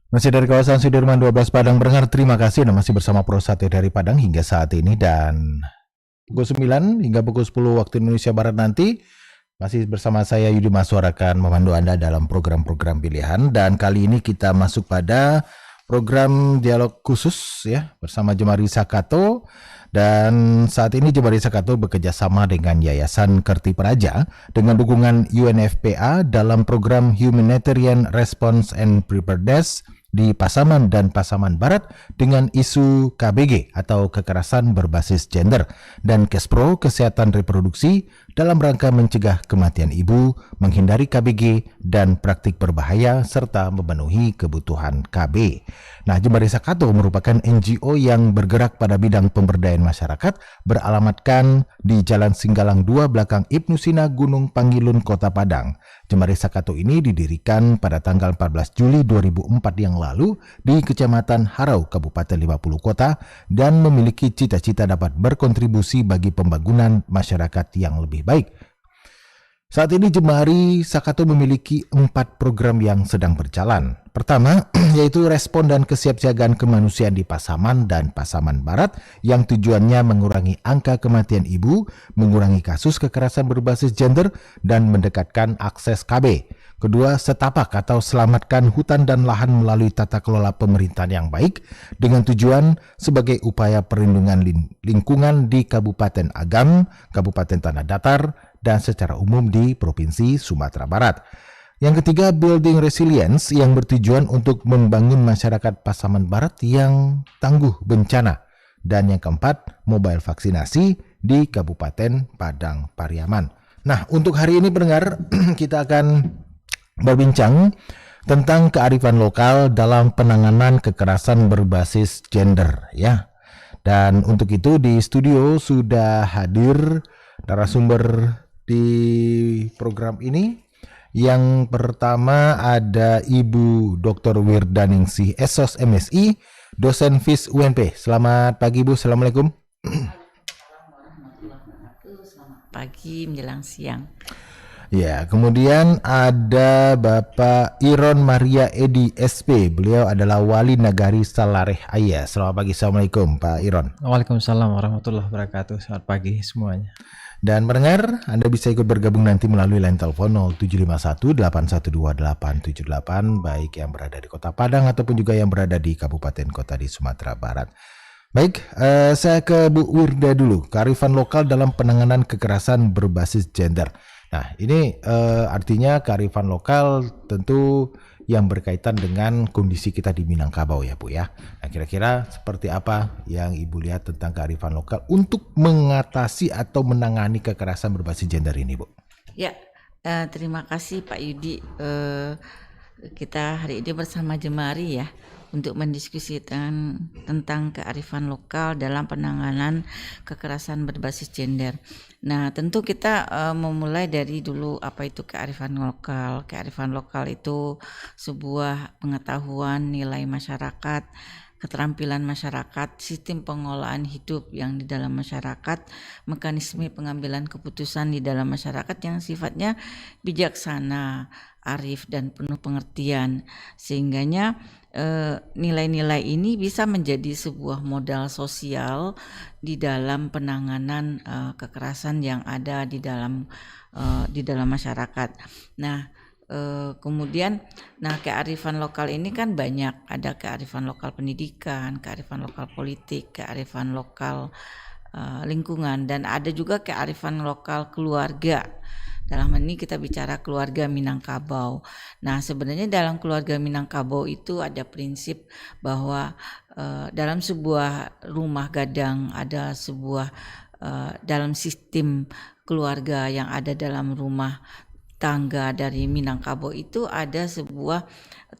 Masih dari kawasan Sudirman 12 Padang Berengar, terima kasih Anda masih bersama Pro Sate dari Padang hingga saat ini, dan pukul 9 hingga pukul 10 waktu Indonesia Barat nanti masih bersama saya Yudi Maswar akan memandu Anda dalam program-program pilihan, dan kali ini kita masuk pada program dialog khusus ya bersama Jemari Sakato. Dan saat ini Jemari Sakato bekerja sama dengan Yayasan Kerti Praja dengan dukungan UNFPA dalam program Humanitarian Response and Preparedness di Pasaman dan Pasaman Barat dengan isu KBG atau kekerasan berbasis gender dan Kespro kesehatan reproduksi dalam rangka mencegah kematian ibu, menghindari KBG dan praktik berbahaya serta memenuhi kebutuhan KB. Nah, Jemari Sakato merupakan NGO yang bergerak pada bidang pemberdayaan masyarakat, beralamatkan di Jalan Singgalang 2 belakang Ibnu Sina Gunung Pangilun Kota Padang. Jemari Sakato ini didirikan pada tanggal 14 Juli 2004 yang lalu di Kecamatan Harau, Kabupaten 50 Kota, dan memiliki cita-cita dapat berkontribusi bagi pembangunan masyarakat yang lebih baik. Saat ini Jemari Sakato memiliki 4 program yang sedang berjalan. Pertama, yaitu respon dan kesiapsiagaan kemanusiaan di Pasaman dan Pasaman Barat yang tujuannya mengurangi angka kematian ibu, mengurangi kasus kekerasan berbasis gender, dan mendekatkan akses KB. Kedua, setapak atau selamatkan hutan dan lahan melalui tata kelola pemerintahan yang baik dengan tujuan sebagai upaya perlindungan lingkungan di Kabupaten Agam, Kabupaten Tanah Datar, dan secara umum di Provinsi Sumatera Barat. Yang ketiga, building resilience yang bertujuan untuk membangun masyarakat Pasaman Barat yang tangguh bencana. Dan yang keempat, mobile vaksinasi di Kabupaten Padang Pariaman. Nah, untuk hari ini pendengar, kita akan berbincang tentang kearifan lokal dalam penanganan kekerasan berbasis gender ya. Dan untuk itu di studio sudah hadir narasumber di program ini. Yang pertama ada Ibu Dr. Wirdaningsih Esos MSI, dosen FIS UNP. Selamat pagi Bu, Assalamualaikum. Selamat pagi menjelang siang. Ya, kemudian ada Bapak Iron Maria Edi SP. Beliau adalah Wali Nagari Salareh Ayah. Selamat pagi, Assalamualaikum Pak Iron. Waalaikumsalam warahmatullahi wabarakatuh. Selamat pagi semuanya. Dan pendengar, Anda bisa ikut bergabung nanti melalui line telepon 0751-812-878, baik yang berada di Kota Padang ataupun juga yang berada di kabupaten kota di Sumatera Barat. Baik, saya ke Bu Wirda dulu. Kearifan lokal dalam penanganan kekerasan berbasis gender. Nah, ini artinya kearifan lokal tentu yang berkaitan dengan kondisi kita di Minangkabau ya Bu ya. Nah, kira-kira seperti apa yang Ibu lihat tentang kearifan lokal untuk mengatasi atau menangani kekerasan berbasis gender ini Bu? Ya, terima kasih Pak Yudi. Kita hari ini bersama Jemari ya untuk mendiskusikan tentang kearifan lokal dalam penanganan kekerasan berbasis gender. Nah, tentu kita memulai dari dulu apa itu kearifan lokal. Kearifan lokal itu sebuah pengetahuan nilai masyarakat, keterampilan masyarakat, sistem pengolahan hidup yang di dalam masyarakat, mekanisme pengambilan keputusan di dalam masyarakat yang sifatnya bijaksana, arif dan penuh pengertian, sehingganya nilai-nilai ini bisa menjadi sebuah modal sosial di dalam penanganan kekerasan yang ada di dalam masyarakat. Nah, kemudian kearifan lokal ini kan banyak, ada kearifan lokal pendidikan, kearifan lokal politik, kearifan lokal lingkungan, dan ada juga kearifan lokal keluarga. Dalam hal ini kita bicara keluarga Minangkabau. Nah, sebenarnya dalam keluarga Minangkabau itu ada prinsip bahwa dalam sebuah rumah gadang ada sebuah dalam sistem keluarga yang ada dalam rumah tangga dari Minangkabau itu ada sebuah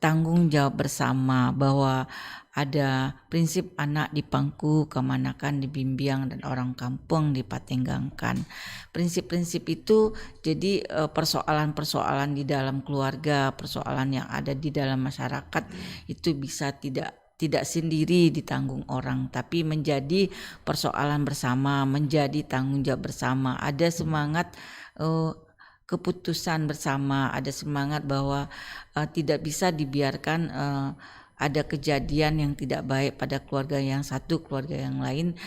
tanggung jawab bersama, bahwa ada prinsip anak di pangku kemanakan dibimbing dan orang kampung dipatenggangkan. Prinsip-prinsip itu jadi persoalan-persoalan di dalam keluarga, persoalan yang ada di dalam masyarakat itu bisa tidak sendiri ditanggung orang, tapi menjadi persoalan bersama, menjadi tanggung jawab bersama. Ada semangat keputusan bersama, ada semangat bahwa tidak bisa dibiarkan ada kejadian yang tidak baik pada keluarga yang satu, keluarga yang lain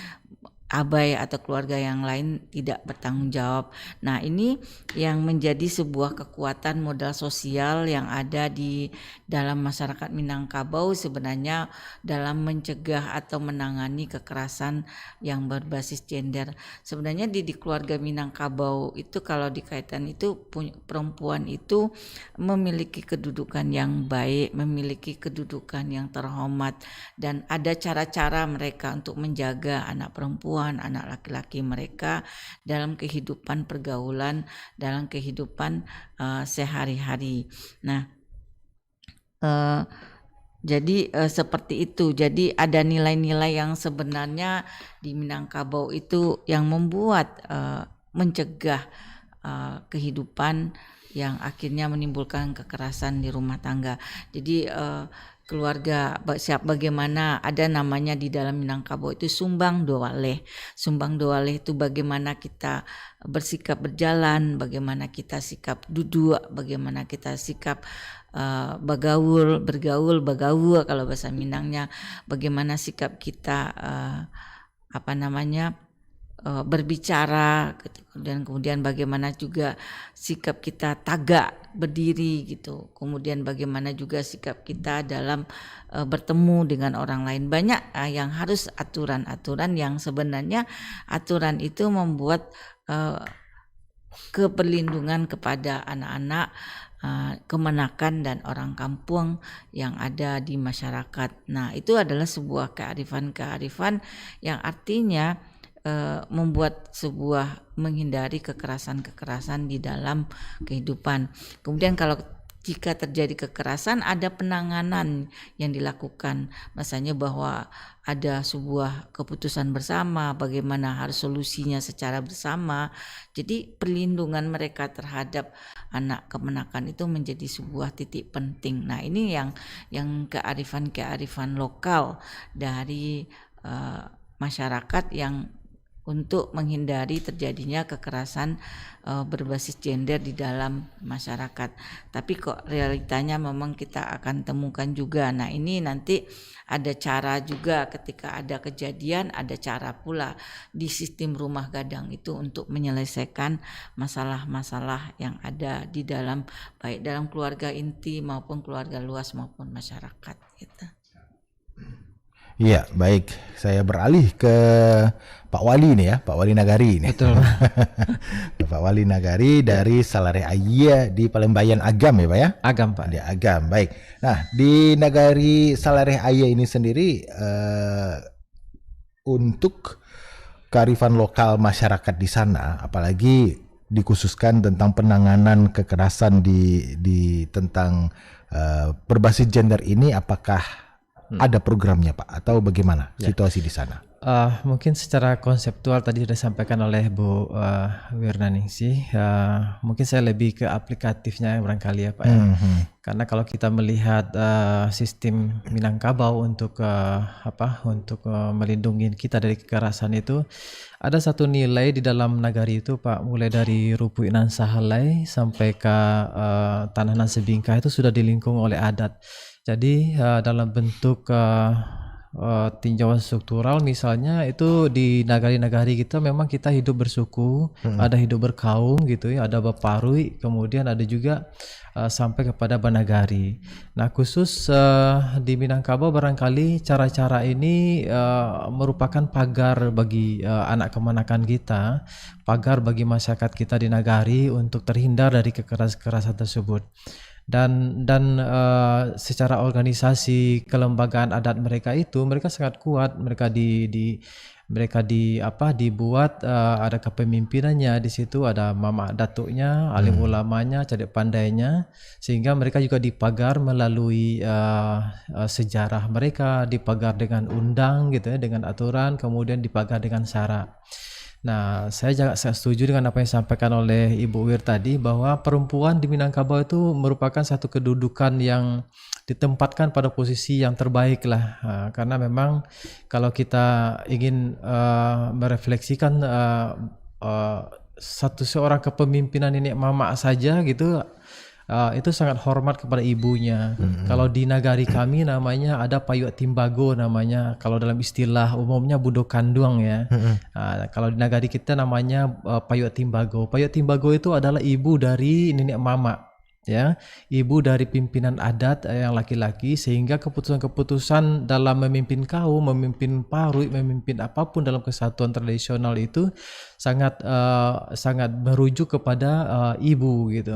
abai atau keluarga yang lain tidak bertanggung jawab. Nah, ini yang menjadi sebuah kekuatan modal sosial yang ada di dalam masyarakat Minangkabau sebenarnya dalam mencegah atau menangani kekerasan yang berbasis gender. Sebenarnya di keluarga Minangkabau itu kalau dikaitkan itu perempuan itu memiliki kedudukan yang baik, memiliki kedudukan yang terhormat, dan ada cara-cara mereka untuk menjaga anak perempuan, anak laki-laki mereka dalam kehidupan pergaulan, dalam kehidupan sehari-hari. Nah, jadi seperti itu. Jadi ada nilai-nilai yang sebenarnya di Minangkabau itu yang membuat mencegah kehidupan yang akhirnya menimbulkan kekerasan di rumah tangga. Jadi keluarga bagaimana ada namanya di dalam Minangkabau itu sumbang doaleh. Sumbang doaleh itu bagaimana kita bersikap berjalan, bagaimana kita sikap duduk, bagaimana kita sikap bergaul kalau bahasa Minangnya, bagaimana sikap kita berbicara gitu. Dan kemudian bagaimana juga sikap kita tagak berdiri gitu, kemudian bagaimana juga sikap kita dalam bertemu dengan orang lain. Banyak yang harus aturan-aturan yang sebenarnya aturan itu membuat keperlindungan kepada anak-anak, kemenakan dan orang kampung yang ada di masyarakat. Nah, itu adalah sebuah kearifan yang artinya membuat sebuah menghindari kekerasan-kekerasan di dalam kehidupan. Kemudian kalau jika terjadi kekerasan ada penanganan yang dilakukan, misalnya bahwa ada sebuah keputusan bersama bagaimana harus solusinya secara bersama. Jadi perlindungan mereka terhadap anak kemenakan itu menjadi sebuah titik penting. Nah, ini yang kearifan lokal dari masyarakat yang untuk menghindari terjadinya kekerasan berbasis gender di dalam masyarakat. Tapi kok realitanya memang kita akan temukan juga. Nah, ini nanti ada cara juga ketika ada kejadian, ada cara pula di sistem rumah gadang itu untuk menyelesaikan masalah-masalah yang ada di dalam, baik dalam keluarga inti maupun keluarga luas maupun masyarakat gitu. Iya, baik. Saya beralih ke Pak Wali nih ya, Pak Wali Nagari nih. Betul. Pak Wali Nagari dari Salare Ayia di Palembayan Agam ya Pak ya? Agam Pak. Di Agam, baik. Nah, di Nagari Salare Ayia ini sendiri untuk kearifan lokal masyarakat di sana, apalagi dikhususkan tentang penanganan kekerasan di tentang berbasis gender ini, apakah ada programnya Pak atau bagaimana situasi di sana? Mungkin secara konseptual tadi sudah disampaikan oleh Bu Wirnaningsih. Mungkin saya lebih ke aplikatifnya barangkali ya Pak ya. Karena kalau kita melihat sistem Minangkabau untuk melindungi kita dari kekerasan itu, ada satu nilai di dalam nagari itu Pak, mulai dari Rupu Inan Sahalai sampai ke Tanah Nan Sebingkah itu sudah dilingkung oleh adat. Jadi dalam bentuk tinjauan struktural misalnya itu di nagari-nagari kita memang kita hidup bersuku, ada hidup berkaum gitu ya, ada baparui, kemudian ada juga sampai kepada banagari. Nah, khusus di Minangkabau barangkali cara-cara ini merupakan pagar bagi anak kemenakan kita, pagar bagi masyarakat kita di nagari untuk terhindar dari kekerasan tersebut. Dan secara organisasi kelembagaan adat mereka itu mereka sangat kuat. Mereka dibuat ada kepemimpinannya di situ, ada mama datuknya, alim ulamanya, cadek pandainya, sehingga mereka juga dipagar melalui sejarah mereka, dipagar dengan undang gitu ya, dengan aturan, kemudian dipagar dengan syarat. Nah, saya setuju dengan apa yang disampaikan oleh Ibu Wir tadi, bahwa perempuan di Minangkabau itu merupakan satu kedudukan yang ditempatkan pada posisi yang terbaik lah. Karena memang kalau kita ingin merefleksikan seorang kepemimpinan ini mama saja gitu, itu sangat hormat kepada ibunya. Kalau di nagari kami namanya ada payuk timbago namanya. Kalau dalam istilah umumnya budo kanduang ya. Kalau di nagari kita namanya payuk timbago. Payuk timbago itu adalah ibu dari nenek mama. Ya, ibu dari pimpinan adat yang laki-laki, sehingga keputusan-keputusan dalam memimpin kaum, memimpin parui, memimpin apapun dalam kesatuan tradisional itu sangat merujuk kepada ibu gitu.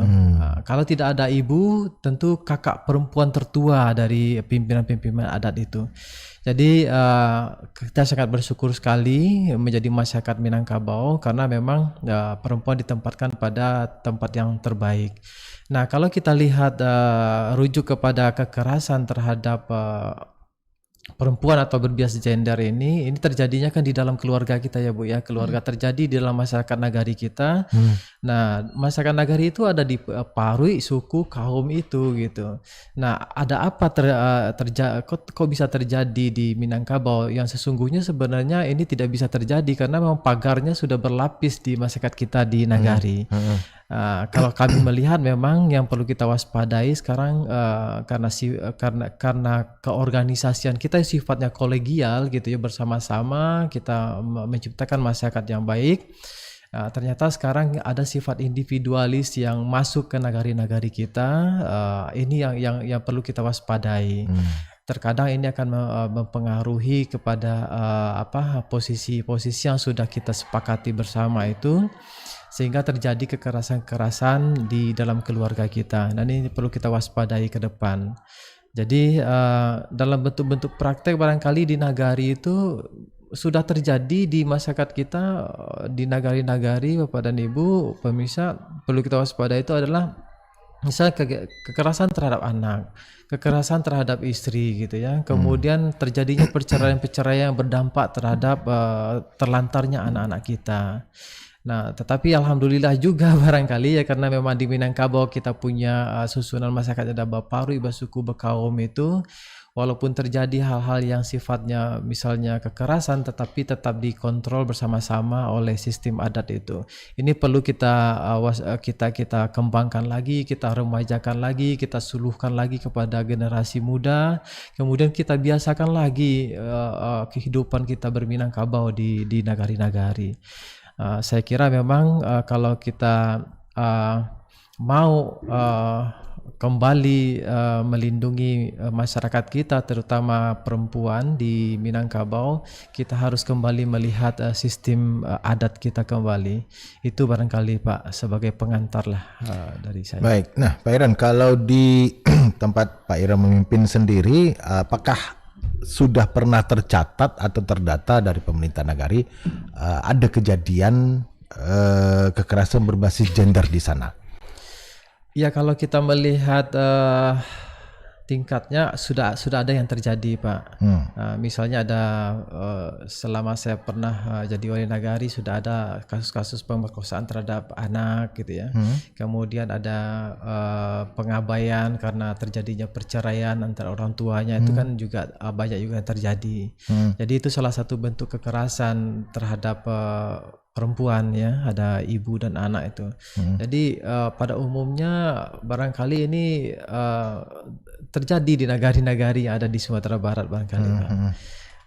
Kalau tidak ada ibu, tentu kakak perempuan tertua dari pimpinan-pimpinan adat itu. Jadi kita sangat bersyukur sekali menjadi masyarakat Minangkabau karena memang perempuan ditempatkan pada tempat yang terbaik. Nah, kalau kita lihat rujuk kepada kekerasan terhadap perempuan atau berbias gender ini terjadinya kan di dalam keluarga kita ya Bu ya. Keluarga terjadi di dalam masyarakat nagari kita. Nah, masyarakat nagari itu ada di parui, suku, kaum itu gitu. Nah, ada apa kok bisa terjadi di Minangkabau yang sesungguhnya sebenarnya ini tidak bisa terjadi karena memang pagarnya sudah berlapis di masyarakat kita di nagari. Kalau kami melihat memang yang perlu kita waspadai sekarang karena keorganisasian kita yang sifatnya kolegial gitu ya, bersama-sama kita menciptakan masyarakat yang baik. Ternyata sekarang ada sifat individualis yang masuk ke nagari-nagari kita. Ini yang perlu kita waspadai. Terkadang ini akan mempengaruhi kepada posisi-posisi yang sudah kita sepakati bersama itu, sehingga terjadi kekerasan-kekerasan di dalam keluarga kita. Dan ini perlu kita waspadai ke depan. Jadi dalam bentuk-bentuk praktek barangkali di nagari itu sudah terjadi di masyarakat kita, di nagari-nagari Bapak dan Ibu pemirsa, perlu kita waspadai itu adalah misalnya kekerasan terhadap anak, kekerasan terhadap istri gitu ya. Kemudian terjadinya perceraian-perceraian yang berdampak terhadap terlantarnya anak-anak kita. Nah, tetapi alhamdulillah juga barangkali ya, karena memang di Minangkabau kita punya susunan masyarakat ada Baparui, Basuku, Bekaum itu, walaupun terjadi hal-hal yang sifatnya misalnya kekerasan, tetapi tetap dikontrol bersama-sama oleh sistem adat itu. Ini perlu kita kembangkan lagi, kita remajakan lagi, kita suluhkan lagi kepada generasi muda. Kemudian kita biasakan lagi kehidupan kita berminangkabau di nagari-nagari. Saya kira memang kalau kita mau kembali melindungi masyarakat kita, terutama perempuan di Minangkabau, kita harus kembali melihat sistem adat kita kembali. Itu barangkali Pak sebagai pengantar lah dari saya. Baik, nah Pak Iran, kalau di tempat Pak Iran memimpin sendiri, apakah sudah pernah tercatat atau terdata dari pemerintah nagari ada kejadian kekerasan berbasis gender di sana? Ya, kalau kita melihat tingkatnya sudah ada yang terjadi Pak. Misalnya ada selama saya pernah jadi wali nagari sudah ada kasus-kasus pemerkosaan terhadap anak gitu ya. Kemudian ada pengabaian karena terjadinya perceraian antara orang tuanya, itu kan juga banyak juga yang terjadi. Jadi itu salah satu bentuk kekerasan terhadap perempuan ya, ada ibu dan anak itu. Jadi pada umumnya barangkali ini terjadi di nagari-nagari yang ada di Sumatera Barat barangkali.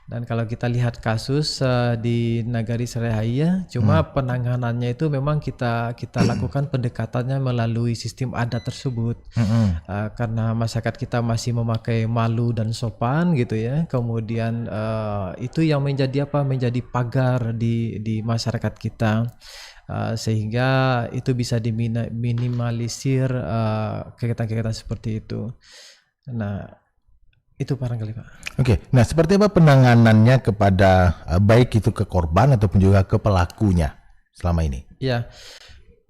Dan kalau kita lihat kasus di Nagari Serehaya, cuma penanganannya itu memang kita lakukan pendekatannya melalui sistem adat tersebut. Karena masyarakat kita masih memakai malu dan sopan gitu ya. Kemudian itu yang menjadi menjadi pagar di masyarakat kita. Sehingga itu bisa diminimalisir kegiatan-kegiatan seperti itu. Nah, itu barangkali Pak. Oke, nah seperti apa penanganannya kepada baik itu ke korban ataupun juga ke pelakunya selama ini? Ya,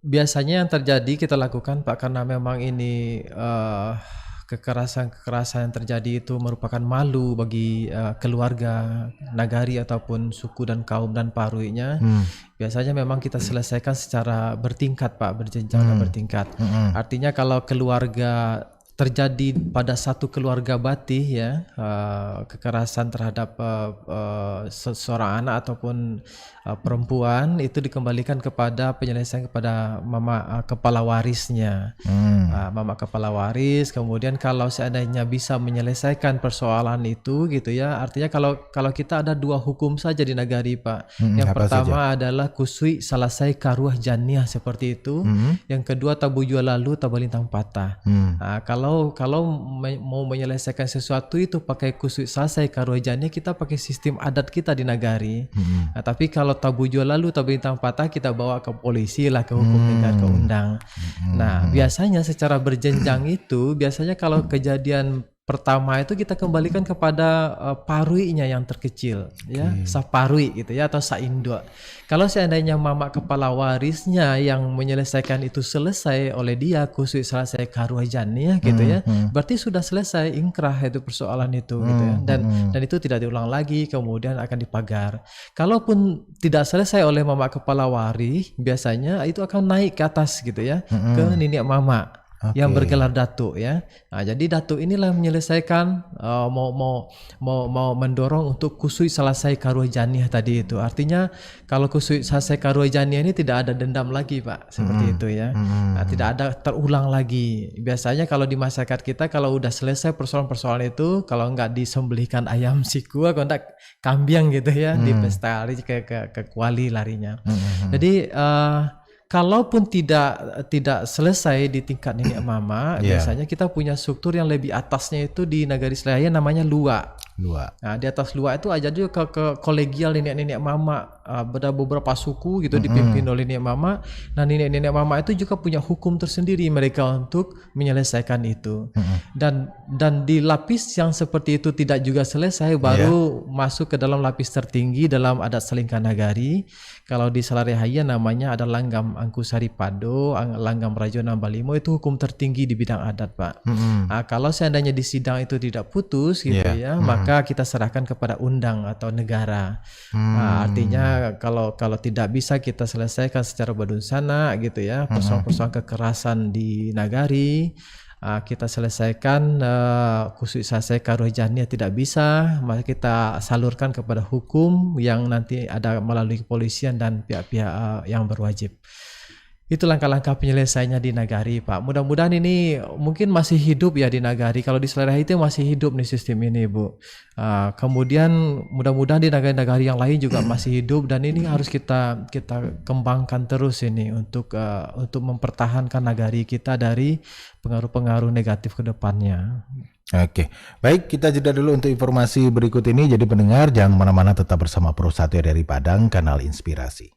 biasanya yang terjadi kita lakukan Pak, karena memang ini kekerasan yang terjadi itu merupakan malu bagi keluarga nagari ataupun suku dan kaum dan paruinya. Biasanya memang kita selesaikan secara bertingkat Pak, berjenjang dan bertingkat. Artinya kalau keluarga terjadi pada satu keluarga Batih ya, kekerasan terhadap seorang anak ataupun perempuan itu dikembalikan kepada penyelesaian kepada mama kepala warisnya. Mama kepala waris. Kemudian kalau seandainya bisa menyelesaikan persoalan itu gitu ya, artinya kalau kita ada 2 hukum saja di negari Pak. Yang apa pertama adalah kusui salasai karuah janiah seperti itu. Yang kedua tabu jual lalu tabalintang patah. Kalau mau menyelesaikan sesuatu itu pakai kusui salasai karuah janiah, kita pakai sistem adat kita di nagari. Tapi kalau tabu jual lalu tabalintang patah kita bawa ke polisi lah, ke hukum negara, ke undang. Nah, biasanya secara berjenjang itu biasanya kalau kejadian pertama itu kita kembalikan kepada paruinya yang terkecil ya, saparui gitu ya, atau saindo. Kalau seandainya mama kepala warisnya yang menyelesaikan itu selesai oleh dia kusui selesai karuah janiah gitu ya, berarti sudah selesai ingkrah itu persoalan itu gitu ya, dan itu tidak diulang lagi, kemudian akan dipagar. Kalaupun tidak selesai oleh mama kepala waris, biasanya itu akan naik ke atas gitu ya, ke nenek mama yang bergelar datuk ya. Nah, jadi datuk inilah menyelesaikan mau mendorong untuk kusui selesai karuah janiah tadi itu. Artinya kalau kusui selesai karuah janiah ini tidak ada dendam lagi Pak, seperti itu ya. Nah, tidak ada terulang lagi. Biasanya kalau di masyarakat kita kalau udah selesai persoalan-persoalan itu, kalau enggak disembelihkan ayam siku, kalau enggak kambing gitu ya, di pesta ke kuali larinya. Jadi kalaupun tidak selesai di tingkat nenek mama, biasanya kita punya struktur yang lebih atasnya itu di Nagari Selaya namanya lua. Nah, di atas lua itu aja juga ke kolegial nenek-nenek mama, ada beberapa suku gitu dipimpin oleh nenek mama. Nah, nenek-nenek mama itu juga punya hukum tersendiri mereka untuk menyelesaikan itu. Dan di lapis yang seperti itu tidak juga selesai, baru masuk ke dalam lapis tertinggi dalam adat Selingkah Nagari. Kalau di Salarehaya namanya ada langgam Angkusari Pado, langgam Rajo Nambalimo, itu hukum tertinggi di bidang adat Pak. Nah, kalau seandainya di sidang itu tidak putus gitu ya, maka kita serahkan kepada undang atau negara. Nah, artinya kalau tidak bisa kita selesaikan secara badunsana gitu ya, persoalan-persoalan kekerasan di nagari, kita selesaikan kusui selesai karuah janiah tidak bisa, maka kita salurkan kepada hukum yang nanti ada melalui kepolisian dan pihak-pihak yang berwajib. Itu langkah-langkah penyelesaiannya di nagari Pak. Mudah-mudahan ini mungkin masih hidup ya di nagari. Kalau di Selera itu masih hidup nih sistem ini Bu. Kemudian mudah-mudahan di nagari-nagari yang lain juga masih hidup, dan ini harus kita kembangkan terus ini untuk mempertahankan nagari kita dari pengaruh-pengaruh negatif ke depannya. Oke, baik, kita jeda dulu untuk informasi berikut ini. Jadi pendengar jangan kemana-mana, tetap bersama Pro Satya dari Padang, Kanal Inspirasi.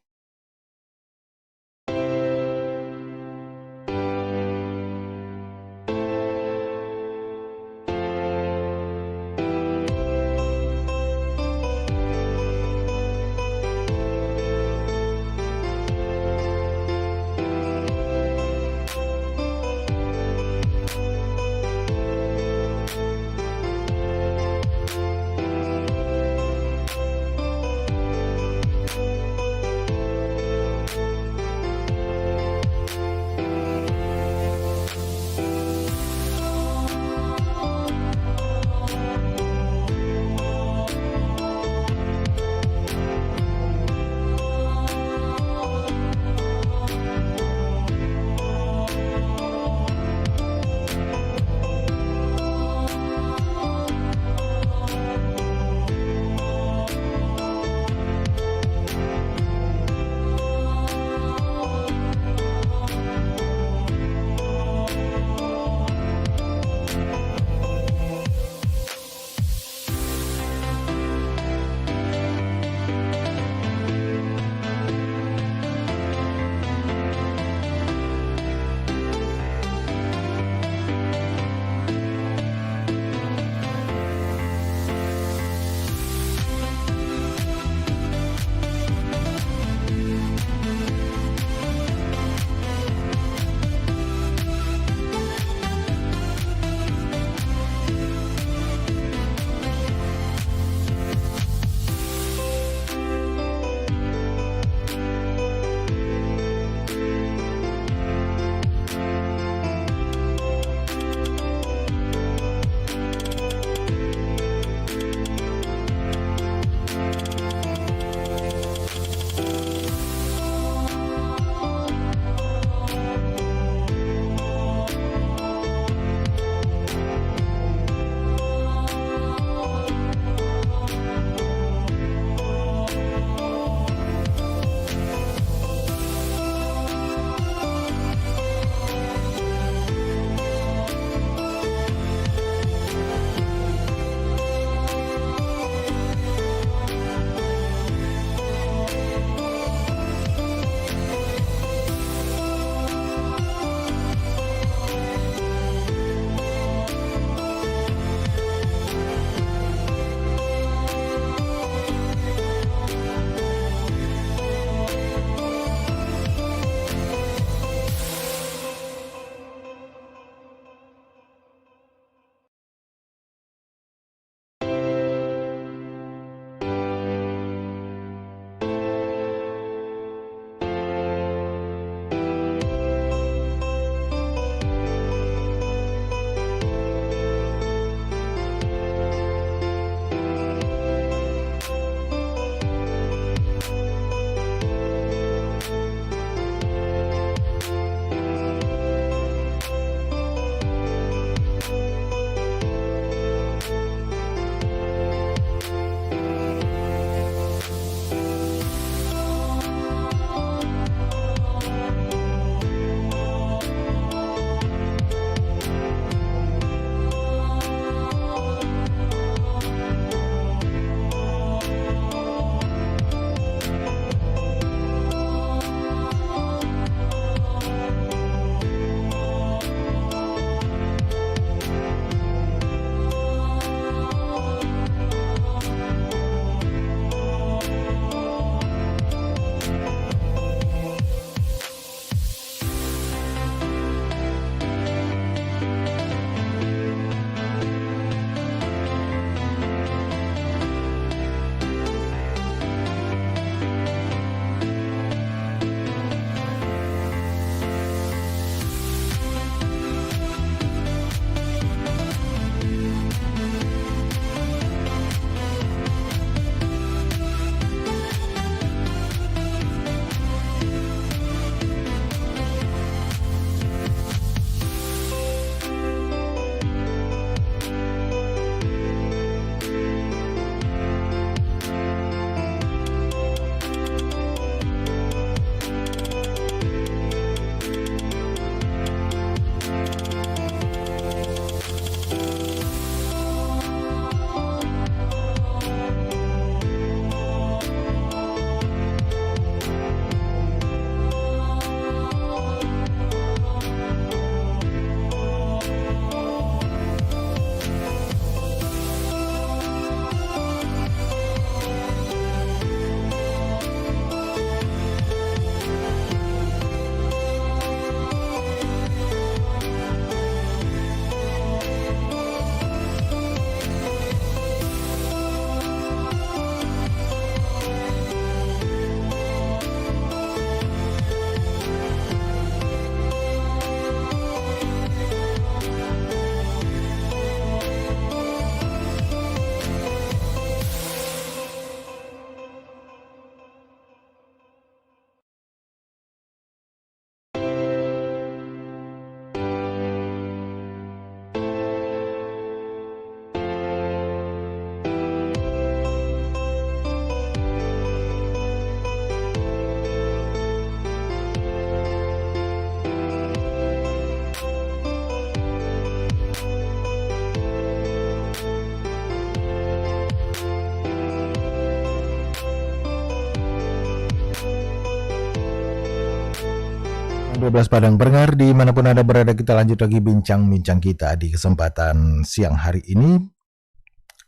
12 Padang pendengar dimanapun Anda berada, kita lanjut lagi bincang-bincang kita di kesempatan siang hari ini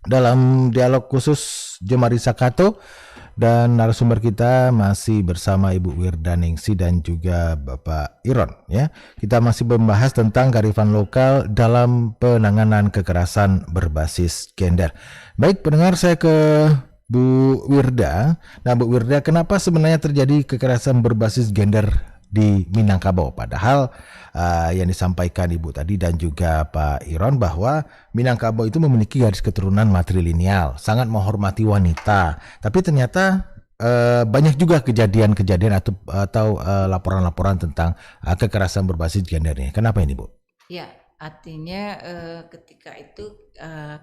dalam dialog khusus Jemari Sakato, dan narasumber kita masih bersama Ibu Wirdaningsi dan juga Bapak Iron ya. Kita masih membahas tentang kearifan lokal dalam penanganan kekerasan berbasis gender. Baik pendengar, saya ke Bu Wirda. Nah Bu Wirda, kenapa sebenarnya terjadi kekerasan berbasis gender di Minangkabau? Padahal yang disampaikan Ibu tadi dan juga Pak Iron bahwa Minangkabau itu memiliki garis keturunan matrilineal, sangat menghormati wanita. Tapi ternyata banyak juga kejadian-kejadian atau laporan-laporan tentang kekerasan berbasis gender ini. Kenapa ini, Bu? Ya, artinya ketika itu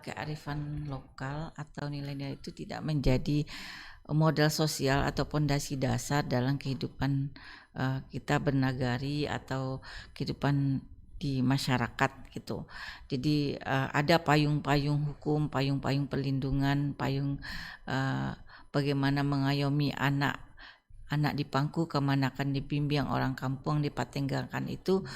kearifan lokal atau nilai-nilai itu tidak menjadi modal sosial atau pondasi dasar dalam kehidupan kita bernagari atau kehidupan di masyarakat gitu. Jadi ada payung-payung hukum, payung-payung perlindungan, payung bagaimana mengayomi anak di pangku kemanakan dibimbing orang kampung dipatenggakan itu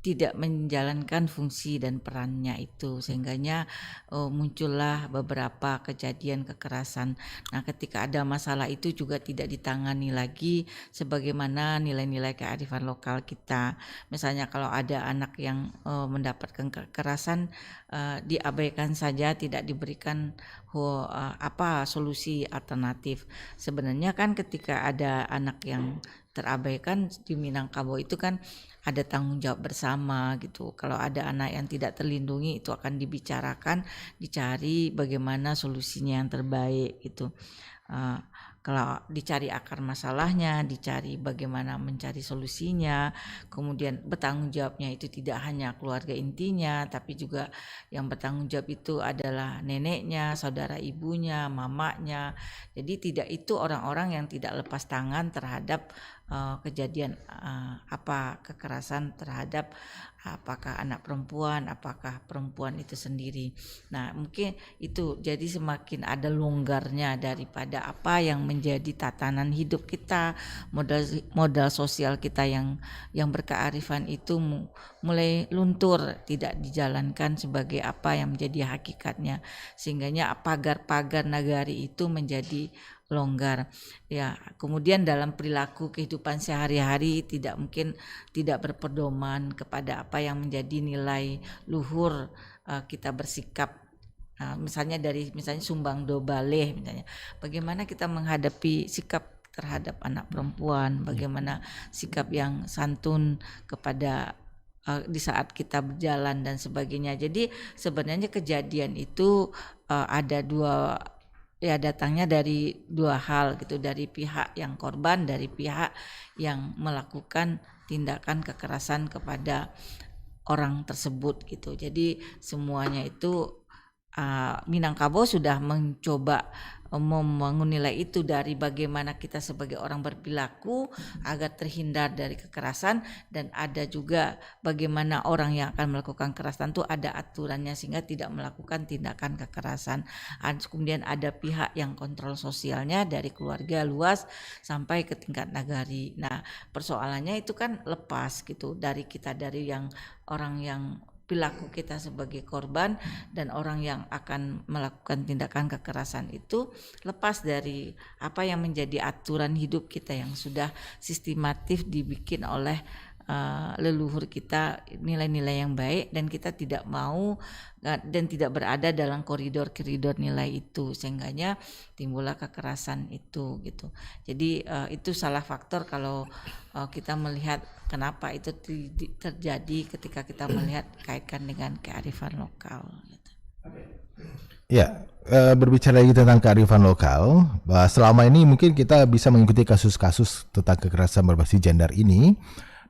tidak menjalankan fungsi dan perannya itu, sehingganya muncullah beberapa kejadian kekerasan. Nah, ketika ada masalah itu juga tidak ditangani lagi sebagaimana nilai-nilai kearifan lokal kita. Misalnya kalau ada anak yang mendapatkan kekerasan, diabaikan saja, tidak diberikan solusi alternatif. Sebenarnya kan ketika ada anak yang terabaikan di Minangkabau itu kan ada tanggung jawab bersama gitu. Kalau ada anak yang tidak terlindungi itu akan dibicarakan, dicari bagaimana solusinya yang terbaik gitu. Kalau dicari akar masalahnya, dicari bagaimana mencari solusinya, kemudian bertanggung jawabnya itu tidak hanya keluarga intinya, tapi juga yang bertanggung jawab itu adalah neneknya, saudara ibunya, mamanya. Jadi tidak itu orang-orang yang tidak lepas tangan terhadap kejadian kekerasan terhadap apakah anak perempuan, apakah perempuan itu sendiri. Nah, mungkin itu jadi semakin ada longgarnya daripada apa yang menjadi tatanan hidup kita, modal sosial kita yang berkearifan itu mulai luntur, tidak dijalankan sebagai apa yang menjadi hakikatnya, sehingganya pagar-pagar nagari itu menjadi longgar ya. Kemudian dalam perilaku kehidupan sehari-hari tidak berpedoman kepada apa yang menjadi nilai luhur kita bersikap. Misalnya sumbang do baleh, misalnya bagaimana kita menghadapi sikap terhadap anak perempuan, bagaimana sikap yang santun kepada di saat kita berjalan dan sebagainya. Jadi sebenarnya kejadian itu ada datangnya dari dua hal gitu, dari pihak yang korban, dari pihak yang melakukan tindakan kekerasan kepada orang tersebut gitu. Jadi semuanya itu Minangkabau sudah mencoba membangun nilai itu dari bagaimana kita sebagai orang berperilaku agar terhindar dari kekerasan, dan ada juga bagaimana orang yang akan melakukan kekerasan itu ada aturannya sehingga tidak melakukan tindakan kekerasan. Kemudian ada pihak yang kontrol sosialnya dari keluarga luas sampai ke tingkat nagari. Nah, persoalannya itu kan lepas gitu dari kita, dari yang orang yang perilaku kita sebagai korban dan orang yang akan melakukan tindakan kekerasan itu lepas dari apa yang menjadi aturan hidup kita yang sudah sistematif dibikin oleh leluhur kita, nilai-nilai yang baik, dan kita tidak mau dan tidak berada dalam koridor-koridor nilai itu, sehingganya timbullah kekerasan itu gitu. Jadi itu salah faktor kalau kita melihat kenapa itu terjadi ketika kita melihat kaitkan dengan kearifan lokal gitu. Ya, berbicara lagi tentang kearifan lokal, selama ini mungkin kita bisa mengikuti kasus-kasus tentang kekerasan berbasis gender ini,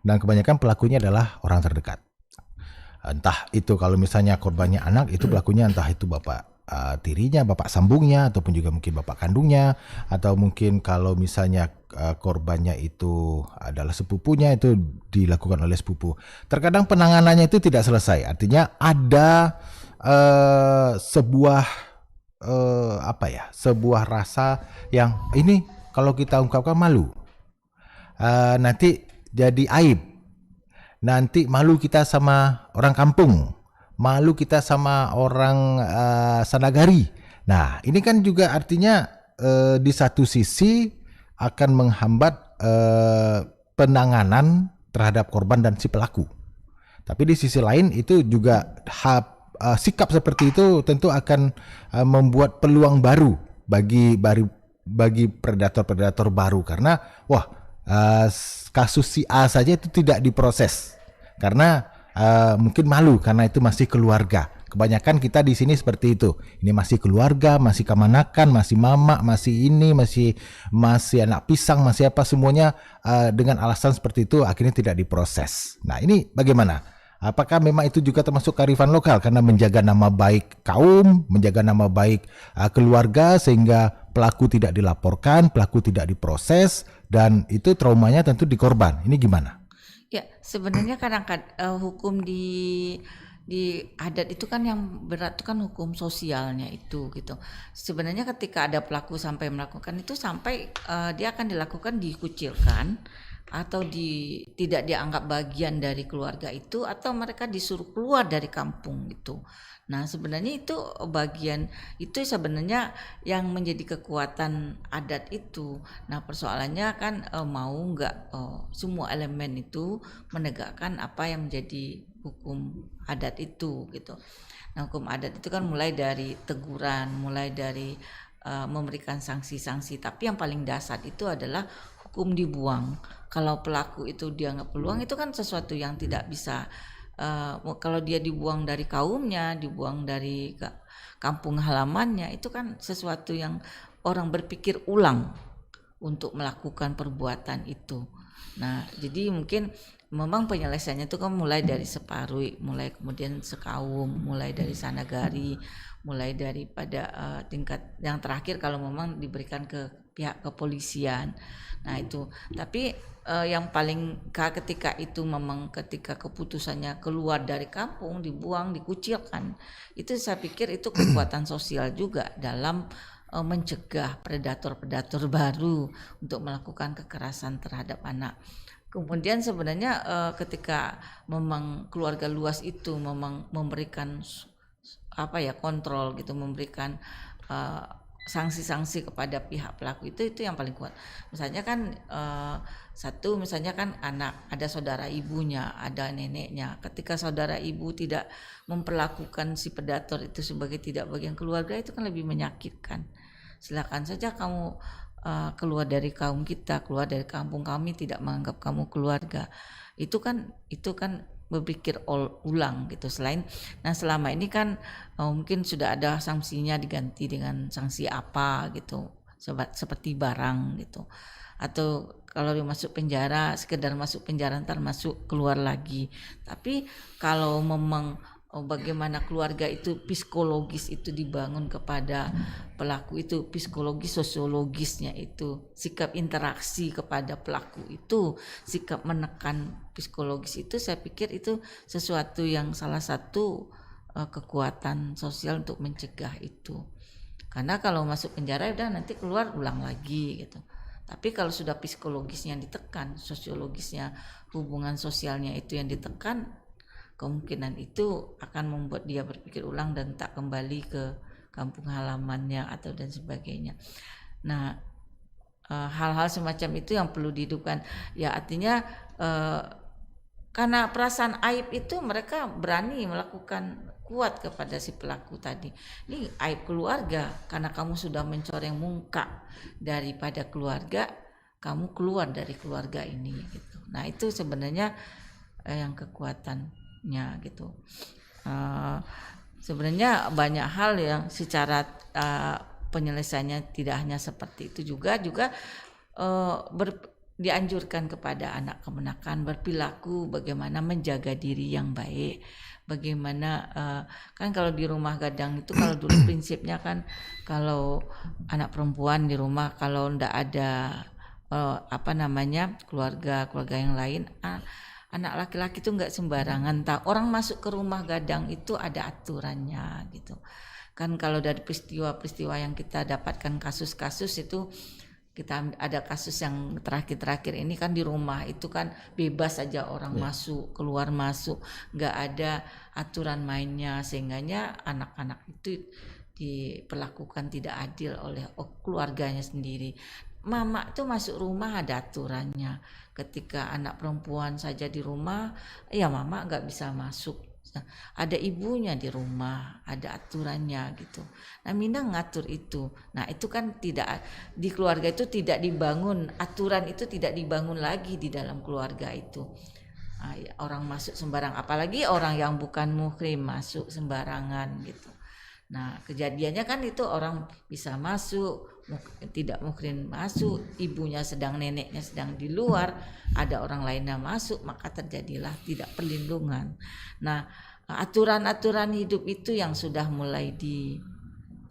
dan kebanyakan pelakunya adalah orang terdekat. Entah itu kalau misalnya korbannya anak, itu pelakunya entah itu bapak tirinya, bapak sambungnya, ataupun juga mungkin bapak kandungnya, atau mungkin kalau misalnya korbannya itu adalah sepupunya, itu dilakukan oleh sepupu. Terkadang penanganannya itu tidak selesai, artinya ada sebuah rasa yang ini kalau kita ungkapkan malu, nanti jadi aib nanti malu kita sama orang kampung, malu kita sama orang sanagari. Nah, ini kan juga artinya di satu sisi akan menghambat penanganan terhadap korban dan si pelaku. Tapi di sisi lain itu juga sikap seperti itu tentu akan membuat peluang baru bagi predator-predator baru, karena kasus si A saja itu tidak diproses karena mungkin malu karena itu masih keluarga. Kebanyakan kita di sini seperti itu. Ini masih keluarga, masih kamanakan, masih mama, masih ini, masih anak pisang, masih apa, semuanya dengan alasan seperti itu akhirnya tidak diproses. Nah, ini bagaimana? Apakah memang itu juga termasuk kearifan lokal karena menjaga nama baik kaum, menjaga nama baik keluarga sehingga pelaku tidak dilaporkan, pelaku tidak diproses, dan itu traumanya tentu di korban. Ini gimana? Ya, sebenarnya kadang-kadang hukum di adat itu kan yang berat itu kan hukum sosialnya itu gitu. Sebenarnya ketika ada pelaku sampai melakukan itu sampai dia akan dilakukan dikucilkan atau tidak dianggap bagian dari keluarga itu, atau mereka disuruh keluar dari kampung gitu. Nah, sebenarnya itu bagian itu sebenarnya yang menjadi kekuatan adat itu. Nah, persoalannya kan mau nggak semua elemen itu menegakkan apa yang menjadi hukum adat itu gitu. Nah, hukum adat itu kan mulai dari teguran, mulai dari memberikan sanksi-sanksi, tapi yang paling dasar itu adalah hukum dibuang. Kalau pelaku itu dianggap peluang, itu kan sesuatu yang tidak bisa kalau dia dibuang dari kaumnya, dibuang dari kampung halamannya, itu kan sesuatu yang orang berpikir ulang untuk melakukan perbuatan itu. Nah, jadi mungkin memang penyelesaiannya itu kan mulai dari separui, mulai kemudian sekaum, mulai dari sanagari, mulai daripada tingkat yang terakhir kalau memang diberikan ke pihak kepolisian. Nah, itu. Tapi yang paling ketika itu memang ketika keputusannya keluar dari kampung, dibuang, dikucilkan, itu saya pikir itu kekuatan sosial juga dalam mencegah predator-predator baru untuk melakukan kekerasan terhadap anak. Kemudian sebenarnya ketika memang keluarga luas itu memang memberikan kontrol gitu, memberikan sanksi-sanksi kepada pihak pelaku itu yang paling kuat. Misalnya kan misalnya kan anak, ada saudara ibunya, ada neneknya. Ketika saudara ibu tidak memperlakukan si predator itu sebagai tidak bagian keluarga, itu kan lebih menyakitkan. Silakan saja kamu keluar dari kaum kita, keluar dari kampung kami, tidak menganggap kamu keluarga. Itu kan berpikir ulang gitu. Selama ini kan mungkin sudah ada sanksinya diganti dengan sanksi apa gitu, seperti barang gitu, atau kalau dia masuk penjara, sekedar masuk penjara ntar masuk keluar lagi. Tapi kalau memang bagaimana keluarga itu psikologis itu dibangun kepada pelaku itu, psikologis sosiologisnya itu, sikap interaksi kepada pelaku itu, sikap menekan psikologis itu, saya pikir itu sesuatu yang salah satu kekuatan sosial untuk mencegah itu. Karena kalau masuk penjara udah nanti keluar ulang lagi gitu. Tapi kalau sudah psikologisnya ditekan, sosiologisnya, hubungan sosialnya itu yang ditekan, kemungkinan itu akan membuat dia berpikir ulang dan tak kembali ke kampung halamannya atau dan sebagainya. Nah, hal-hal semacam itu yang perlu dihidupkan. Ya, artinya karena perasaan aib itu mereka berani melakukan kuat kepada si pelaku tadi. Ini aib keluarga, karena kamu sudah mencoreng muka daripada keluarga, kamu keluar dari keluarga ini gitu. Nah, itu sebenarnya yang kekuatannya gitu. Sebenarnya banyak hal yang secara penyelesaiannya tidak hanya seperti itu, juga dianjurkan kepada anak kemenakan berperilaku bagaimana menjaga diri yang baik, bagaimana kan kalau di rumah gadang itu kalau dulu prinsipnya kan kalau anak perempuan di rumah kalau ndak ada keluarga yang lain, anak laki-laki itu nggak sembarangan. Orang masuk ke rumah gadang itu ada aturannya gitu kan. Kalau dari peristiwa-peristiwa yang kita dapatkan, kasus-kasus itu kita ada kasus yang terakhir-terakhir ini kan di rumah itu kan bebas saja orang masuk keluar masuk, nggak ada aturan mainnya, sehingganya anak-anak itu diperlakukan tidak adil oleh keluarganya sendiri. Mama tuh masuk rumah ada aturannya, ketika anak perempuan saja di rumah ya mama nggak bisa masuk. Ada ibunya di rumah, ada aturannya gitu. Nah, Minang ngatur itu. Nah, itu kan tidak di keluarga itu tidak dibangun, aturan itu tidak dibangun lagi di dalam keluarga itu. Nah, orang masuk sembarang, apalagi orang yang bukan muhrim masuk sembarangan gitu. Nah, kejadiannya kan itu orang bisa masuk, tidak muhrim masuk, ibunya sedang, neneknya sedang di luar, ada orang lainnya masuk, maka terjadilah tidak perlindungan. Nah, aturan-aturan hidup itu yang sudah mulai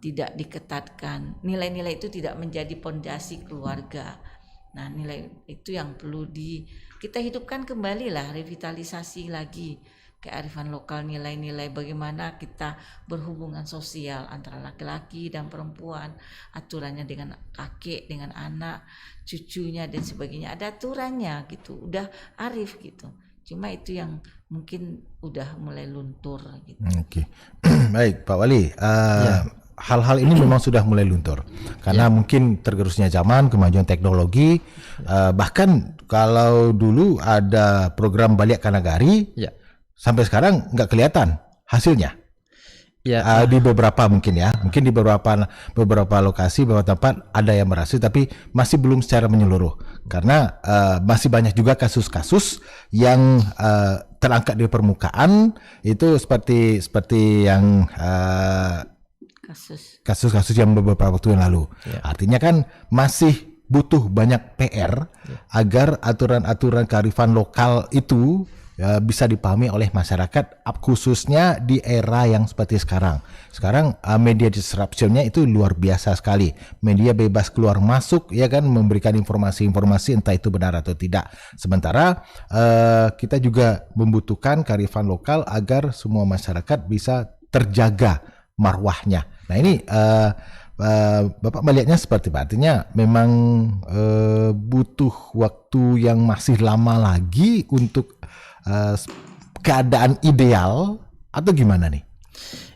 tidak diketatkan. Nilai-nilai itu tidak menjadi pondasi keluarga. Nah, nilai itu yang perlu kita hidupkan kembali lah, revitalisasi lagi kearifan lokal, nilai-nilai bagaimana kita berhubungan sosial antara laki-laki dan perempuan, aturannya dengan kakek, dengan anak, cucunya dan sebagainya, ada aturannya gitu, udah arif gitu. Cuma itu yang mungkin udah mulai luntur gitu. Oke. Baik, Pak Wali. Hal-hal ini memang sudah mulai luntur karena mungkin tergerusnya zaman, kemajuan teknologi. Bahkan kalau dulu ada program Baliak Kanagari, sampai sekarang nggak kelihatan hasilnya. Di beberapa mungkin di beberapa lokasi, beberapa tempat ada yang berhasil, tapi masih belum secara menyeluruh karena masih banyak juga kasus-kasus yang terangkat di permukaan itu seperti yang kasus-kasus yang beberapa waktu yang lalu. Artinya kan masih butuh banyak PR agar aturan-aturan kearifan lokal itu bisa dipahami oleh masyarakat, khususnya di era yang seperti sekarang. Sekarang media disruptionnya itu luar biasa sekali. Media bebas keluar masuk, ya kan, memberikan informasi-informasi entah itu benar atau tidak. Sementara kita juga membutuhkan kearifan lokal agar semua masyarakat bisa terjaga marwahnya. Nah ini Bapak melihatnya seperti apa? Artinya memang butuh waktu yang masih lama lagi untuk keadaan ideal atau gimana nih?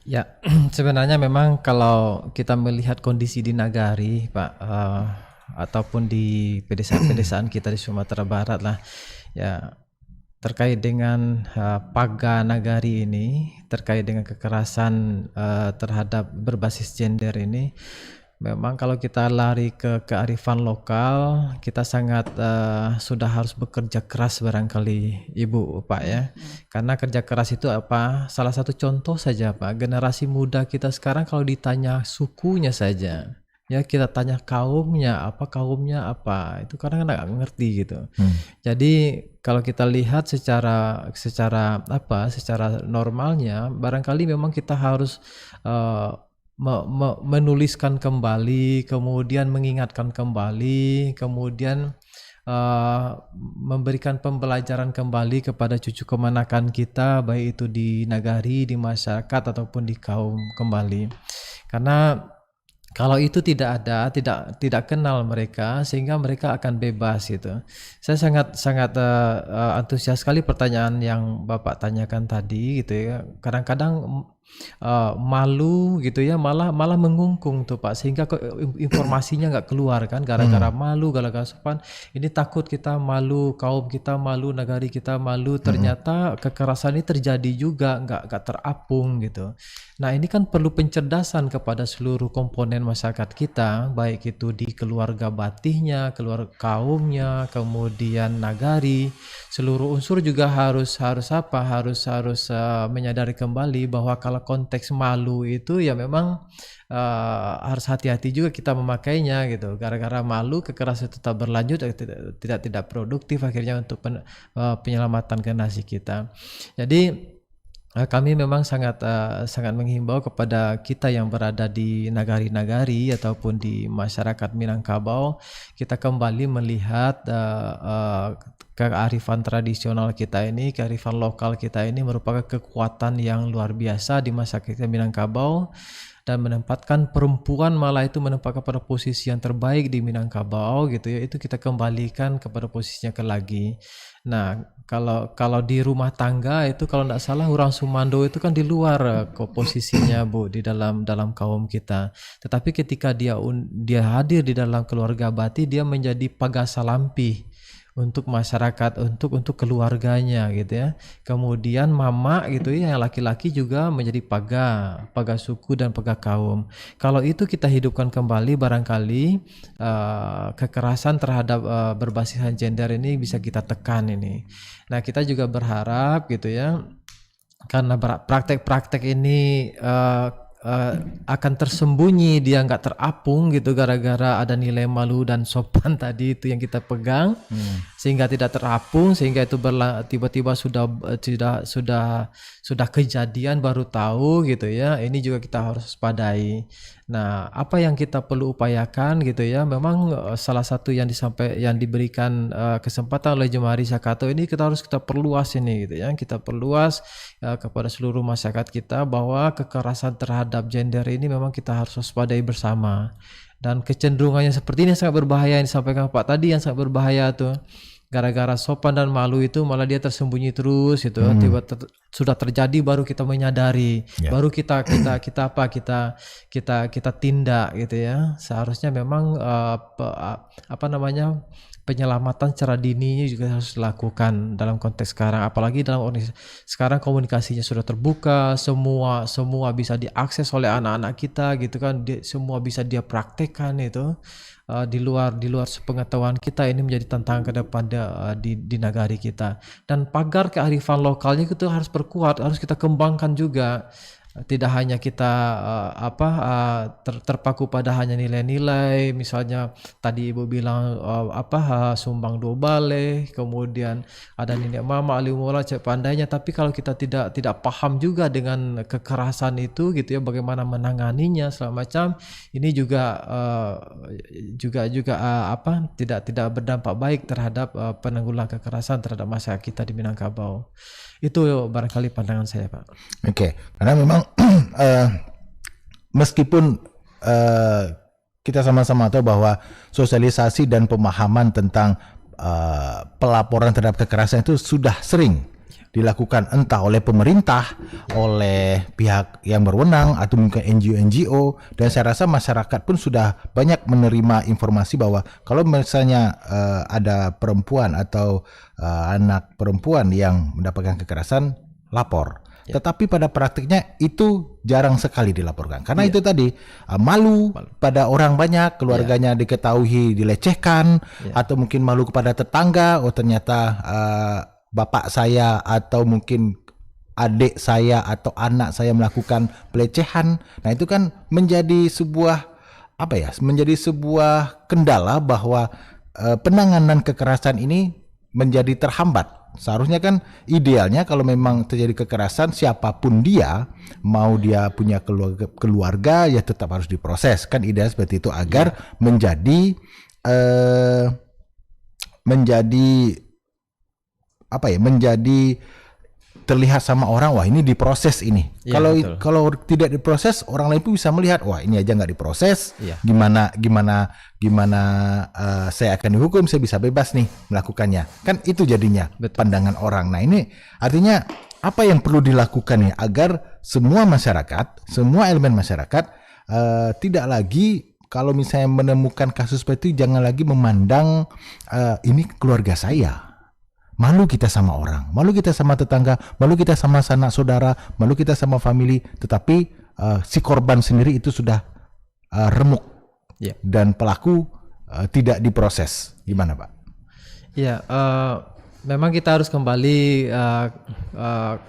Ya, sebenarnya memang kalau kita melihat kondisi di Nagari, Pak, ataupun di pedesaan-pedesaan kita di Sumatera Barat lah, ya terkait dengan Paga Nagari ini, terkait dengan kekerasan terhadap berbasis gender ini, memang kalau kita lari ke kearifan lokal, kita sangat sudah harus bekerja keras barangkali Ibu, Pak ya. Karena kerja keras itu apa? Salah satu contoh saja, Pak. Generasi muda kita sekarang kalau ditanya sukunya saja, ya kita tanya kaumnya apa, itu kadang nggak ngerti gitu. Jadi kalau kita lihat secara normalnya, barangkali memang kita harus menuliskan kembali, kemudian mengingatkan kembali, kemudian memberikan pembelajaran kembali kepada cucu kemanakan kita, baik itu di nagari, di masyarakat ataupun di kaum kembali. Karena kalau itu tidak ada, tidak kenal mereka, sehingga mereka akan bebas gitu. Saya sangat antusias sekali pertanyaan yang Bapak tanyakan tadi gitu ya. Kadang-kadang malu gitu ya, malah mengungkung tuh Pak, sehingga informasinya nggak keluar kan, gara-gara malu, gara-gara sopan. Ini takut kita malu, kaum kita malu, nagari kita malu, ternyata kekerasan ini terjadi juga, nggak terapung gitu. Nah ini kan perlu pencerdasan kepada seluruh komponen masyarakat kita, baik itu di keluarga batihnya, keluarga kaumnya, kemudian nagari, seluruh unsur juga harus menyadari kembali bahwa kalau konteks malu itu ya memang harus hati-hati juga kita memakainya gitu. Gara-gara malu, kekerasan tetap berlanjut, tidak produktif akhirnya untuk penyelamatan generasi kita. Jadi kami memang sangat menghimbau kepada kita yang berada di nagari-nagari ataupun di masyarakat Minangkabau, kita kembali melihat kearifan tradisional kita ini, kearifan lokal kita ini merupakan kekuatan yang luar biasa di masyarakat Minangkabau. dan menempatkan perempuan malah itu menempatkan pada posisi yang terbaik di Minangkabau gitu ya, itu kita kembalikan kepada posisinya lagi. Nah, kalau di rumah tangga itu kalau tidak salah orang Sumando itu kan di luar posisinya Bu di dalam kaum kita. Tetapi ketika dia hadir di dalam keluarga Bati, dia menjadi pagasalampi untuk masyarakat, untuk keluarganya gitu ya. Kemudian mama gitu ya, yang laki-laki juga menjadi paga suku dan paga kaum. Kalau itu kita hidupkan kembali, barangkali kekerasan terhadap berbasis gender ini bisa kita tekan ini. Nah, kita juga berharap gitu ya, karena praktek-praktek ini akan tersembunyi, dia nggak terapung gitu gara-gara ada nilai malu dan sopan tadi itu yang kita pegang, sehingga tidak terapung, sehingga itu tiba-tiba sudah kejadian baru tahu gitu ya. Ini juga kita harus waspadai. Nah, apa yang kita perlu upayakan gitu ya, memang salah satu yang diberikan kesempatan oleh Jemari Sakato ini kita perluas ini gitu ya. Kita perluas kepada seluruh masyarakat kita bahwa kekerasan terhadap gender ini memang kita harus waspadai bersama. Dan kecenderungannya seperti ini sangat berbahaya, yang disampaikan Pak tadi, yang sangat berbahaya tuh. Gara-gara sopan dan malu itu malah dia tersembunyi terus itu. Sudah terjadi baru kita menyadari, baru kita tindak gitu ya. Seharusnya memang penyelamatan secara dini juga harus dilakukan dalam konteks sekarang, apalagi dalam sekarang komunikasinya sudah terbuka, semua bisa diakses oleh anak-anak kita gitu kan, semua bisa dia praktekkan itu. Di luar sepengetahuan kita, ini menjadi tantangan ke depan di negara kita. Dan pagar kearifan lokalnya itu harus perkuat, harus kita kembangkan juga. Tidak hanya kita terpaku pada hanya nilai-nilai, misalnya tadi Ibu bilang sumbang 2 balai, kemudian ada nenek mama alimullah cek pandainya, tapi kalau kita tidak paham juga dengan kekerasan itu gitu ya, bagaimana menanganinya segala macam, ini juga tidak berdampak baik terhadap penanggulangan kekerasan terhadap masyarakat kita di Minangkabau. Itu barangkali pandangan saya, Pak. Oke, karena memang meskipun kita sama-sama tahu bahwa sosialisasi dan pemahaman tentang pelaporan terhadap kekerasan itu sudah sering dilakukan entah oleh pemerintah, oleh pihak yang berwenang, atau mungkin NGO, dan saya rasa masyarakat pun sudah banyak menerima informasi bahwa kalau misalnya ada perempuan atau anak perempuan yang mendapatkan kekerasan, lapor. Tetapi pada praktiknya itu jarang sekali dilaporkan. Karena itu tadi malu pada orang banyak, keluarganya diketahui dilecehkan, atau mungkin malu kepada tetangga, oh ternyata bapak saya atau mungkin adik saya atau anak saya melakukan pelecehan. Nah, itu kan menjadi sebuah kendala bahwa penanganan kekerasan ini menjadi terhambat. Seharusnya kan idealnya kalau memang terjadi kekerasan, siapapun dia, mau dia punya keluarga ya tetap harus diproses. Kan ideal seperti itu agar menjadi terlihat sama orang, wah ini diproses ini. Kalau tidak diproses, orang lain pun bisa melihat, wah ini aja nggak diproses, gimana saya akan dihukum, saya bisa bebas nih melakukannya. Kan itu jadinya pandangan orang. Nah, ini artinya apa yang perlu dilakukan nih agar semua masyarakat, semua elemen masyarakat tidak lagi kalau misalnya menemukan kasus seperti itu, jangan lagi memandang ini keluarga saya. Malu kita sama orang, malu kita sama tetangga, malu kita sama sanak saudara, malu kita sama family, tetapi si korban sendiri itu sudah remuk dan pelaku tidak diproses. Gimana, Pak? Ya, memang kita harus kembali,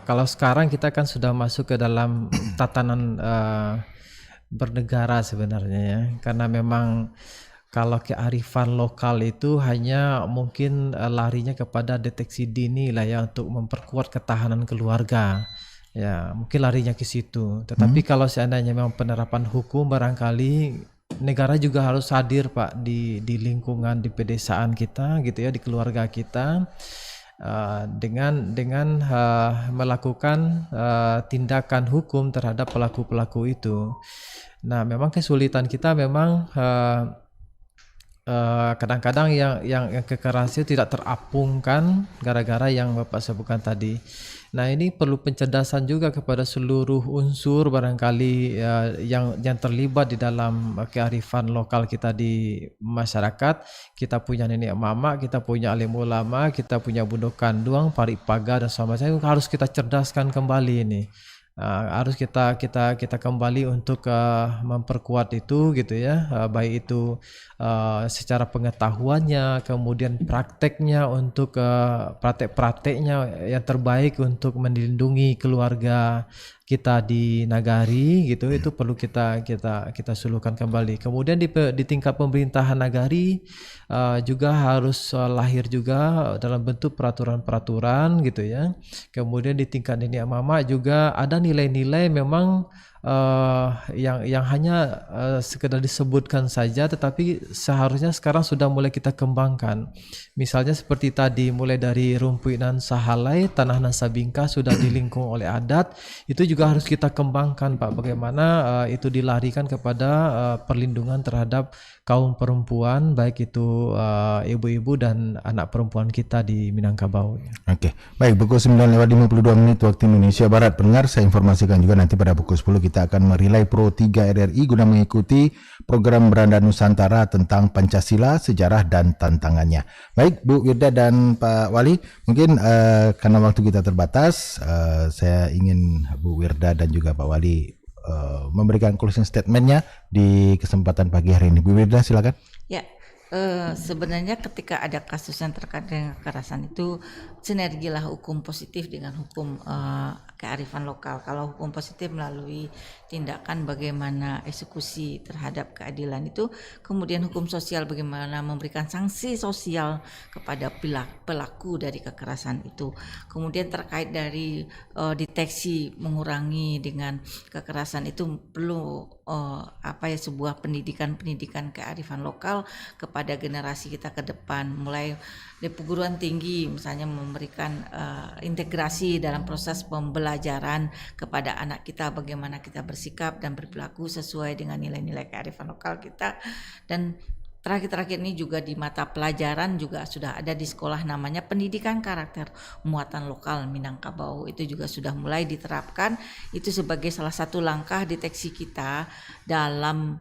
kalau sekarang kita kan sudah masuk ke dalam tatanan bernegara sebenarnya ya, karena memang kalau kearifan lokal itu hanya mungkin larinya kepada deteksi dini lah ya, untuk memperkuat ketahanan keluarga. Ya, mungkin larinya ke situ. Tetapi kalau seandainya memang penerapan hukum, barangkali negara juga harus hadir, Pak, di lingkungan, di pedesaan kita gitu ya, di keluarga kita. dengan melakukan tindakan hukum terhadap pelaku-pelaku itu. Nah, memang kesulitan kita memang kadang-kadang yang kekerasan itu tidak terapungkan gara-gara yang Bapak sebutkan tadi. Nah, ini perlu pencerdasan juga kepada seluruh unsur barangkali yang terlibat di dalam kearifan lokal kita di masyarakat. Kita punya nenek mama, kita punya alim ulama, kita punya Bundo Kanduang, Paripaga dan sebagainya, harus kita cerdaskan kembali ini. Harus kita kembali untuk memperkuat itu gitu ya, baik itu secara pengetahuannya, kemudian prakteknya untuk praktek-prakteknya yang terbaik untuk melindungi keluarga kita di nagari gitu, itu perlu kita suluhkan kembali. Kemudian di tingkat pemerintahan nagari juga harus lahir juga dalam bentuk peraturan-peraturan gitu ya. Kemudian di tingkat nenek mama juga ada nilai-nilai memang yang hanya sekedar disebutkan saja, tetapi seharusnya sekarang sudah mulai kita kembangkan. Misalnya seperti tadi, mulai dari Rumpuinan Sahalai, Tanah nan Sabingka sudah dilingkung oleh adat, itu juga harus kita kembangkan Pak, bagaimana itu dilarikan kepada perlindungan terhadap kaum perempuan, baik itu ibu-ibu dan anak perempuan kita di Minangkabau. Oke, baik, pukul 9:52 waktu Indonesia Barat. Pendengar, saya informasikan juga nanti pada pukul 10 kita akan merilai Pro 3 RRI guna mengikuti program Beranda Nusantara tentang Pancasila, sejarah dan tantangannya. Baik, Bu Wirda dan Pak Wali, mungkin karena waktu kita terbatas, saya ingin Bu Wirda dan juga Pak Wali memberikan closing statement-nya di kesempatan pagi hari ini. Bu Wirda, silakan. Ya, sebenarnya ketika ada kasus yang terkait dengan kekerasan itu sinergilah hukum positif dengan hukum kearifan lokal. Kalau hukum positif melalui tindakan bagaimana eksekusi terhadap keadilan itu, kemudian hukum sosial bagaimana memberikan sanksi sosial kepada pelaku dari kekerasan itu. Kemudian terkait dari deteksi mengurangi dengan kekerasan itu perlu sebuah pendidikan kearifan lokal kepada generasi kita ke depan, mulai di perguruan tinggi misalnya memberikan integrasi dalam proses pembelajaran kepada anak kita, bagaimana kita bersikap dan berperilaku sesuai dengan nilai-nilai kearifan lokal kita. Dan terakhir ini juga di mata pelajaran juga sudah ada di sekolah, namanya pendidikan karakter muatan lokal Minangkabau, itu juga sudah mulai diterapkan. Itu sebagai salah satu langkah deteksi kita dalam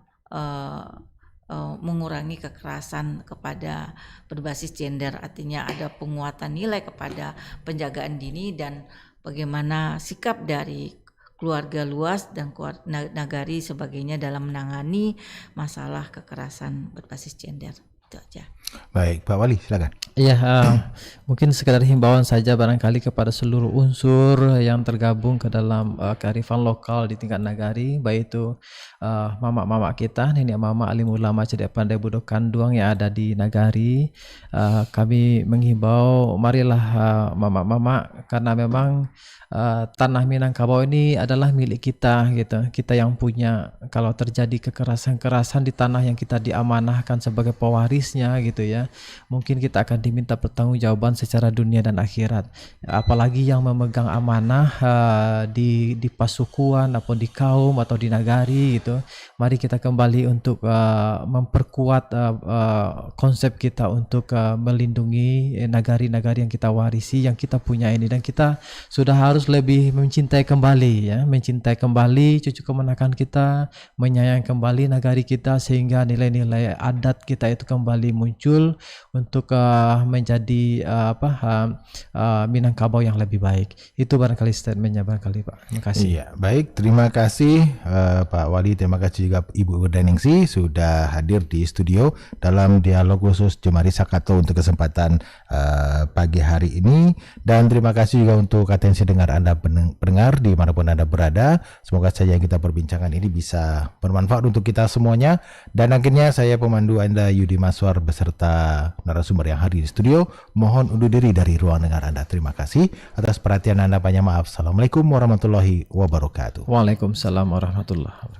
mengurangi kekerasan kepada berbasis gender, artinya ada penguatan nilai kepada penjagaan dini dan bagaimana sikap dari keluarga luas dan nagari sebagainya dalam menangani masalah kekerasan berbasis gender. Itu aja. Baik, Pak Wali, silakan. Iya, mungkin sekedar himbauan saja barangkali kepada seluruh unsur yang tergabung ke dalam kearifan lokal di tingkat nagari, baik itu mama-mama kita, nenek mama, alim ulama, cerdik pandai, Bundo Kanduang yang ada di nagari. Kami menghimbau, marilah mama-mama, karena memang tanah Minangkabau ini adalah milik kita gitu. Kita yang punya. Kalau terjadi kekerasan-kekerasan di tanah yang kita diamanahkan sebagai pewarisnya gitu ya, mungkin kita akan diminta pertanggungjawaban secara dunia dan akhirat. Apalagi yang memegang amanah di pasukuan atau di kaum atau di nagari gitu. Mari kita kembali untuk memperkuat konsep kita untuk melindungi nagari-nagari yang kita warisi, yang kita punya ini, dan kita sudah harus lebih mencintai kembali ya, mencintai kembali cucu kemenakan kita, menyayang kembali nagari kita, sehingga nilai-nilai adat kita itu kembali muncul untuk menjadi Minangkabau yang lebih baik. Itu barangkali statementnya barangkali Pak. Terima kasih. Iya, baik, terima kasih Pak Wali, terima kasih juga Ibu Wirdaningsih sudah hadir di studio dalam dialog khusus Jemari Sakato untuk kesempatan pagi hari ini, dan terima kasih juga untuk atensi dengar Anda pendengar dimanapun Anda berada. Semoga saja yang kita perbincangkan ini bisa bermanfaat untuk kita semuanya. Dan akhirnya saya pemandu Anda Yudi Maswar beserta narasumber yang hadir di studio mohon undur diri dari ruang dengar Anda. Terima kasih atas perhatian Anda, banyak maaf. Assalamualaikum warahmatullahi wabarakatuh. Waalaikumsalam warahmatullahi wabarakatuh.